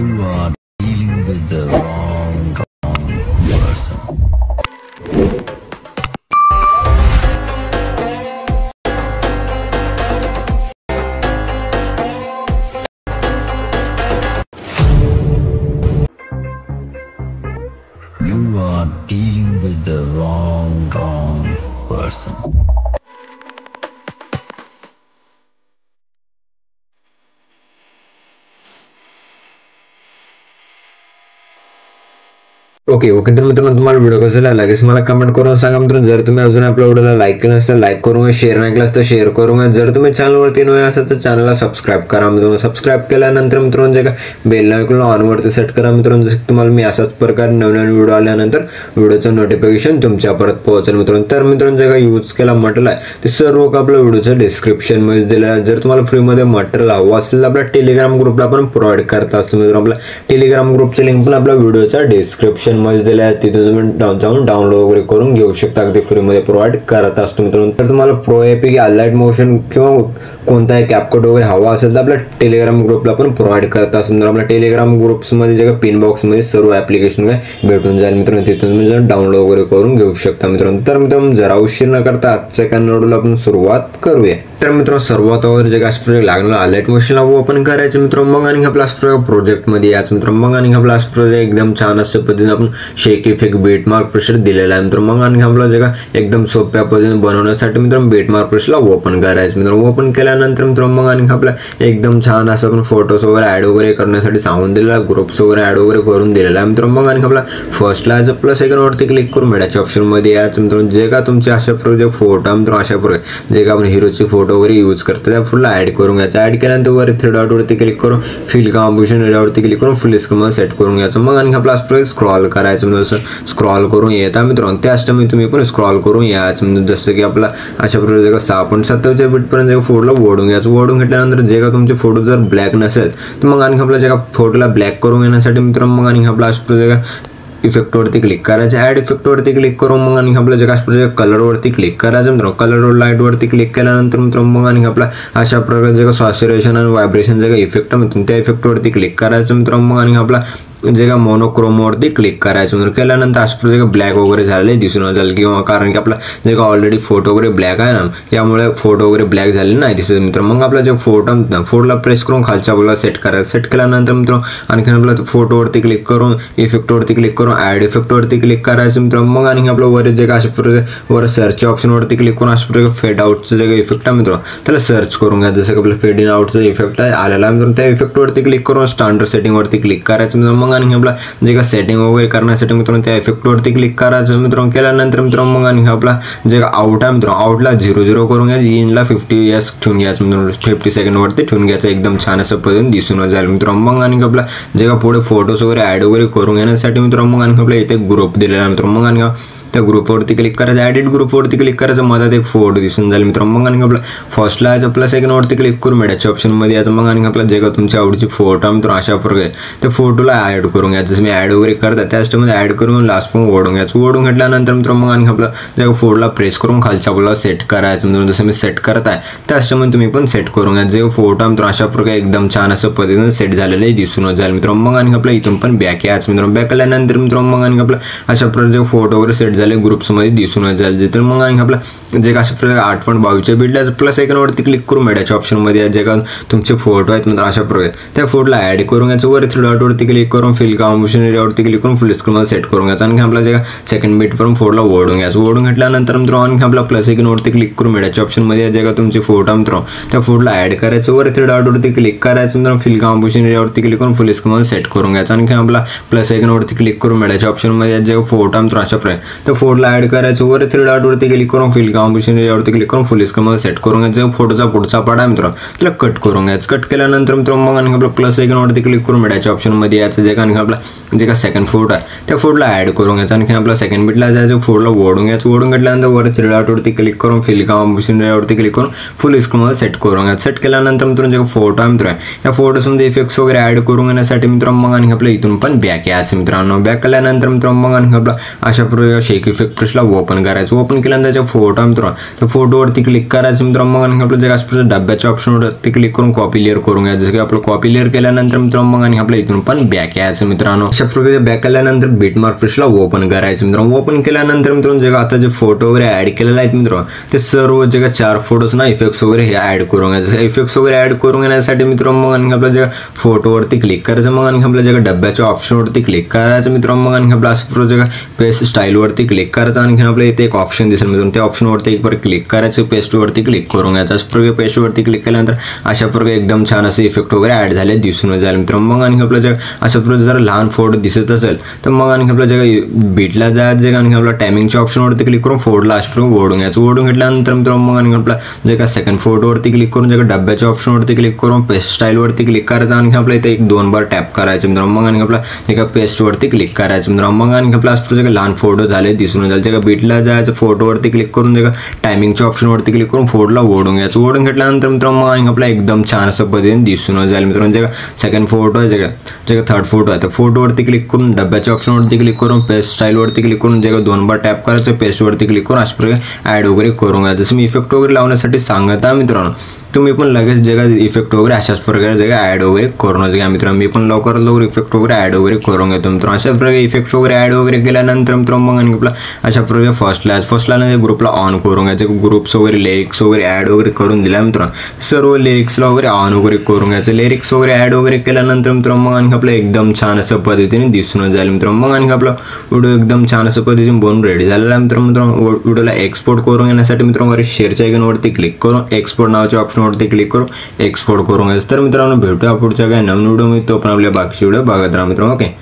You are dealing with the wrong person. You are dealing with the wrong person. Okay तर मित्रांनो तुम्हाला video कसा लागला की मला कमेंट करून सांगा मित्रांनो. जर तुम्ही अजून आपल्या व्हिडिओला लाईक केलं नसेल लाईक करून शेअर नाही केलं तर शेअर करून. जर तुम्ही चॅनलवरती नवे असाल तर चॅनलला सबस्क्राईब करा मित्रांनो. सबस्क्राईब केल्यानंतर मित्रांनो जे का बेल आयकॉन ऑन वरती सेट करा मित्रांनो. जसं तुम्हाला मी अशाच प्रकारे नवीन व्हिडिओ आल्यानंतर व्हिडिओचं नोटिफिकेशन तुमच्यापर्यंत पोहोचेल मित्रांनो. तर मित्रांनो जे का यूज केला मटेरियल आहे ते सर्व आपल्या व्हिडिओच्या डिस्क्रिप्शन मध्ये दिलेलं आहे. जर तुम्हाला फ्रीमध्ये मटेरियल हवं असेल तर आपल्या टेलिग्राम ग्रुपला पण प्रोव्हाइड करत असतो मित्रांनो. आपल्या टेलिग्राम ग्रुपची लिंक पण आपल्या व्हिडिओच्या डिस्क्रिप्शन मध्ये दिले आहे. तिथे तुम्ही जाऊन डाउनलोड वगैरे करून घेऊ शकता. अगदी फ्रीमध्ये प्रोव्हाइड करत असतो मित्रांनो. तर तुम्हाला प्रो एपी हायलाइट मोशन किंवा कोणताही कॅपकट वगैरे हवा असेल तर आपल्या टेलिग्राम ग्रुपला पण प्रोव्हाइड करत असतो मित्रांनो. आपल्या टेलिग्राम ग्रुप्समध्ये जे पिन बॉक्समध्ये सर्व ऍप्लिकेशन काय भेटून जाईल मित्रांनो. तिथून तुम्ही जाऊन डाउनलोड वगैरे करून घेऊ शकता मित्रांनो. तर मित्रांनो जरा उशीर न करता आजच्या व्हिडिओला आपण सुरुवात करूया. तर मित्रांनो सर्वात अगोदर जे काय प्रोजेक्ट लागणार हायलाइट मोशनला ओपन करायचं मित्रांनो. मग आणि आपला प्रोजेक्ट मध्ये याच मित्रांनो. मग आणि आपला प्रोजेक्ट एकदम छान अशा पद्धतीने आपण शेक इफेक्ट बीटमार्क प्रेशर दिलेला आहे मित्रांनो. मग आणि आपला जे काय एकदम सोप्या पद्धतीने बनवण्यासाठी मित्रांनो बीटमार्क प्रेशरला ओपन करायचं मित्रांनो. ओपन केल्यानंतर मित्रांनो मग आणि आपला एकदम छान असं आपण फोटोज वगैरे ऍड वगैरे करण्यासाठी सांगून दिलेला ग्रुप्स वगैरे ऍड वगैरे करून दिलेला आहे मित्रांनो. मग आणि आपला फर्स्टला प्लस आयकॉन वरती क्लिक करून मिळायच्या ऑप्शन मध्ये याच मित्रांनो. जे का तुमचे अशा प्रकारे फोटो मित्रांनो अशा प्रकारे जे का आपण हिरोची फोटो वगैरे यूज करतो त्या फुल ऍड करून घ्यायचं. ऍड केल्यानंतर वर थ्री डॉट वरती क्लिक करून फिल कॉम्पोजिशन एरियावरती क्लिक करून फुल स्क्रीन मध्ये सेट करून घ्यायचं. मग आणि आपला स्क्रॉल करायचं म्हणजे स्क्रॉल करून येता मित्रांनो. त्याच टाइम तुम्ही पण स्क्रॉल करून यायचं म्हणजे जसं की आपला अशा प्रकारे जे का 6.27 बीट पर्यंत फोटोला ओढून घ्यायचं. ओढून घेतल्यानंतर जे का तुमचे फोटो जर ब्लॅक नसेल तर मग आणि आपला जे का फोटोला ब्लॅक करून येण्यासाठी मित्रांनो मग आणि आपला अशा जे का इफेक्ट वरती क्लिक करायचं. ऍड इफेक्ट वरती क्लिक करून मग आणि आपल्या जे काय कलर वरती क्लिक करायचं मित्रांनो. कलर लाईट वरती क्लिक केल्यानंतर मित्रांनो मग आणि आपला अशा प्रकारे जे का सॅच्युरेशन आणि व्हायब्रेशन जे का इफेक्ट मित्रांनो त्या इफेक्ट वरती क्लिक करायचं मित्रांनो. मग आणि आपला जे का मोनोक्रोम वरती क्लिक करायचं म्हणजे केल्यानंतर अशा जे का ब्लॅक वगैरे झालेले दिसून जाईल किंवा कारण की आपला जे का ऑलरेडी फोटो वगैरे ब्लॅक आहे ना यामुळे फोटो वगैरे ब्लॅक झालेले नाही दिसत मित्रांनो. मग आपला जे फोटोला प्रेस करून खालच्या बाजूला सेट करायचं. सेट केल्यानंतर मित्रांनो आणखी आपला फोटो वरती क्लिक करून इफेक्ट वरती क्लिक करून ऍड इफेक्ट वरती क्लिक करायचं मित्रांनो. मग आणि आपलं वर जे का अशा वर सर्च ऑप्शन वरती क्लिक करून अशा प्रकारे फेड आउटचं जे का इफेक्ट आहे मित्रांनो त्याला सर्च करून घ्या. जसं की आपलं फेड इन आउटचं इफेक्ट आहे आलेला आहे मित्रांनो. त्या इफेक्ट वरती क्लिक करून स्टँडर्ड सेटिंग वरती क्लिक करायचं मित्रांनो. मग आणि आपला जे का सेटिंग वगैरे करण्यासाठी मित्रांनो त्या इफेक्ट वरती क्लिक करायचं मित्रांनो. केल्यानंतर मित्रांनो मग आणि आपला जे का आउट आहे मित्रांनो आउटला 0-0 करून घ्यायचं. इनला 50s ठेवून घ्यायचं मित्रांनो. 50 सेकंड वरती ठेवून घ्यायचं. एकदम छान असं पद्धतीने दिसून जाईल मित्रांनो. मग आणि आपला जे का पुढे फोटोज वगैरे ऍड वगैरे करून घेण्यासाठी मित्रांनो मग आणि आपला इथे ग्रुप दिलेला मित्रांनो. मग आणि त्या ग्रुपवरती क्लिक करायचं. ॲडिट ग्रुपवरती क्लिक करायचं. मधात एक फोटो दिसून जाईल मित्रांनो. मग आणि आपला फर्स्टला यायचं प्लस आयकॉनवरती क्लिक करून मिळायच्या ऑप्शनमध्ये यायचं. मग आणि आपला जे का तुमच्या आवडीची फोटो मित्रांनो अशा प्रकारे त्या फोटोला ऍड करून घ्यायचं. जसं मी ऍड वगैरे करता त्याच टाइममध्ये ऍड करून लास्ट पण ओढून घ्यायचं. ओढून घेतल्यानंतर मित्रांनो मग आणि आपला जे का फोटोला प्रेस करून खालच्या बाजूला सेट करायचं मित्रांनो. जसं मी सेट करत आहे त्याच टाइममध्ये तुम्ही पण सेट करून घ्या. जे फोटो मित्रांनो अशा प्रकारे एकदम छान असं पद्धतीने सेट झालेले दिसून जाईल मित्रांनो. मग आणि आपला इथून पण बॅक यायचं मित्रांनो. बॅक आल्यानंतर मित्रांनो मग आणि आपला अशा प्रकारे जे फोटो वगैरे सेट झाले ग्रुप्समध्ये दिसून जाईल. जिथे मग आणि आपला जे अशा प्रकारे 8.22 बीटला प्लस आयकॉनवरती क्लिक करून मिळायच्या ऑप्शनमध्ये जे का तुमचे फोटो आहेत म्हणजे अशा प्रकारे त्या फोटोला ऍड करून घ्यायचं. वर थ्री डॉट वरती क्लिक करून फिल कॉम्पोजिशन एरियावरती क्लिक करून फुल स्क्रीन मध्ये सेट करून घ्यायचं. आणि आपला जे सेकंड बीट वरून फोटोला ओढून घ्यायचं. ओढून घेतल्यानंतर मित्रांनो आणखी आपला प्लस आयकॉनवरती क्लिक करून मिळायच्या ऑप्शनमध्ये जे का तुमचे फोटो मित्रांनो त्या फोटोला ऍड करायचं. वर थ्री डॉट वरती क्लिक करायचं मित्रांनो. फिल कॉम्पोजिशन एरियावरती क्लिक करून फुल स्क्रीन मध्ये सेट करून घ्यायचं. आणखी आपला प्लस आयकॉनवरती क्लिक करून मिळायच्या ऑप्शनमध्ये जे फोटो मित्रांनो अशा प्रकारे त्या फोटोला ऍड करायचं. वर थ्री डॉट वरती क्लिक करून फिल कॉम्पोजिशन एरियावरती क्लिक करून फुल स्क्रीन मध्ये सेट करून घ्यायचं. फोटोचा पुढचा पार्ट आहे मित्रांनो त्याला कट करून घ्यायचं. कट केल्यानंतर मित्रांनो मग आणि आपला प्लस आयकॉनवरती क्लिक करून मिळायच्या ऑप्शनमध्ये यायचं. जे का आणखी आपला जे का सेकंड फोटो आहे त्या फोटोला ऍड करून घ्यायचं. आणखी आपला सेकंड बीटला जायचं. फोटोला ओढून घ्यायचं. ओढून घेतल्यानंतर वर थ्री डॉट वरती क्लिक करून फिल कॉम्पोजिशन एरियावरती क्लिक करून फुल स्क्रीन मध्ये सेट करून घ्यायचं. सेट केल्यानंतर मित्रांनो जे फोटो आहे मित्रांनो या फोटोमध्ये इफेक्ट्स वगैरे ऍड करून घेण्यासाठी मित्रांनो मग आणि आपल्या इथून पण बॅक यायचं मित्रांनो. बॅक केल्यानंतर मित्रांनो मग आणि आपला अशा प्रकारे शेक एक इफेक्ट ब्रशला ओपन करायचं. ओपन केल्यानंतर त्याच्या फोटो मित्रांनो त्या फोटोवरती क्लिक करायचं मित्रांनो. मग आणखी आपलं जे असं डब्याच्या ऑप्शनवरती क्लिक करून कॉपी लेअर करून घ्यायचं. जसं की आपलं कॉपी लेअर केल्यानंतर मित्रांनो मग आणि आपल्या इथून पण बॅक यायचं मित्रांनो. अशा प्रकारे बॅक आल्यानंतर बिटमार्क ब्रशला ओपन करायचं मित्रांनो. ओपन केल्यानंतर मित्रांनो जे आता जे फोटो वगैरे ऍड केलेले आहेत मित्रांनो ते सर्व जे 4 फोटोज ना इफेक्ट्स वगैरे हे ऍड करून घ्यायचं. इफेक्ट्स वगैरे ऍड करून घेण्यासाठी मित्रांनो मग आणखी आपल्या जे फोटोवरती क्लिक करायचं. मग आणखी आपल्या जे डब्याच्या ऑप्शनवरती क्लिक करायचं मित्रांनो. मग आणखी आपलं असं जे पेस्ट स्टाईलवरती क्लिक करायचं. आणखी आपल्या इथे एक ऑप्शन दिसेल मित्रांनो त्या ऑप्शनवरती एक बार क्लिक करायचं. पेस्टवरती क्लिक करून घ्यायचं. अशा प्रकारे पेस्टवरती क्लिक केल्यानंतर अशा प्रकारे एकदम छान असे इफेक्ट वगैरे ऍड झाले दिसून जाईल मित्रांनो. मग आणखी आपलं जे अशा प्रकारे जर लहान फोटो दिसत असेल तर मग आणखी आपल्या जे बीटला जायचं जे आणखी आपल्या टायमिंगच्या ऑप्शनवरती क्लिक करून फोटोला अशा प्रकारे ओढून घ्यायचं. ओढून घेतल्यानंतर मित्रांनो मग आणखी आपला जे का सेकंड फोटोवरती क्लिक करून जे डब्याच्या ऑप्शनवरती क्लिक करून पेस्ट स्टाईलवरती क्लिक करायचं. आणखी आपल्या इथे एक 2 बार टॅप करायचं मित्रांनो. मग आणखी आपला एका पेस्टवरती क्लिक करायचं मित्रांनो. मग आणखी आपला असं जे लहान फोटो झाले दिसून जाईल. जे का बीटला जायचं फोटोवरती क्लिक करून जे का टायमिंगच्या ऑप्शनवरती क्लिक करून फोटोला ओढून घ्यायचं. ओढून घेतल्यानंतर मित्रांनो मग आणखी आपला एकदम छान असं पद्धतीने दिसून जाईल मित्रांनो. जे का सेकंड फोटो आहे जे का थर्ड फोटो आहे त्या फोटोवरती क्लिक करून डब्याच्या ऑप्शनवरती क्लिक करून पेस्ट स्टाईलवरती क्लिक करून जे का 2 बार टॅप करायचं. पेस्टवरती क्लिक करून अशा प्रकारे ऍड वगैरे करून घ्यायचं. जसं मी इफेक्ट वगैरे लावण्यासाठी सांगत आहे मित्रांनो तुम्ही पण लगेच जे का इफेक्ट वगैरे अशाच प्रकारे जे ऍड वगैरे करून घ्या मित्रांनो. मी पण लवकर इफेक्ट वगैरे ऍड वगैरे करून घेतो मित्रांनो. अशा प्रकारे इफेक्ट वगैरे ऍड वगैरे केल्यानंतर मित्रांनो मग आणखी आपला अशा प्रकारे फर्स्टला ग्रुपला ऑन करून घ्यायचं. ग्रुप्स वगैरे लिरिक्स वगैरे ऍड वगैरे करून दिल्या मित्रांनो. सर्व लिरिक्सला वगैरे ऑन वगैरे करून घ्यायचं. लिरिक्स वगैरे ऍड वगैरे केल्यानंतर मित्रांनो मग आणखी आपलं एकदम छान असं पद्धतीने दिसून जाईल मित्रांनो. मग आणखी आपला व्हिडिओ एकदम छान असं पद्धतीने बनवून रेडी झालेला आहे मित्रांनो. व्हिडिओला एक्सपोर्ट करून घेण्यासाठी मित्रांनो शेअरच्या आयकॉनवरती क्लिक करून एक्सपोर्ट नावाच्या ऑप्शनवरती क्लिक करून एक्सपोर्ट करून घ्यायचं. तर मित्रांनो भेटूया पुढच्या काही नवीन व्हिडिओ मी तो पण आपल्या बाकीचे व्हिडिओ बघत राहा मित्रांनो. ओके.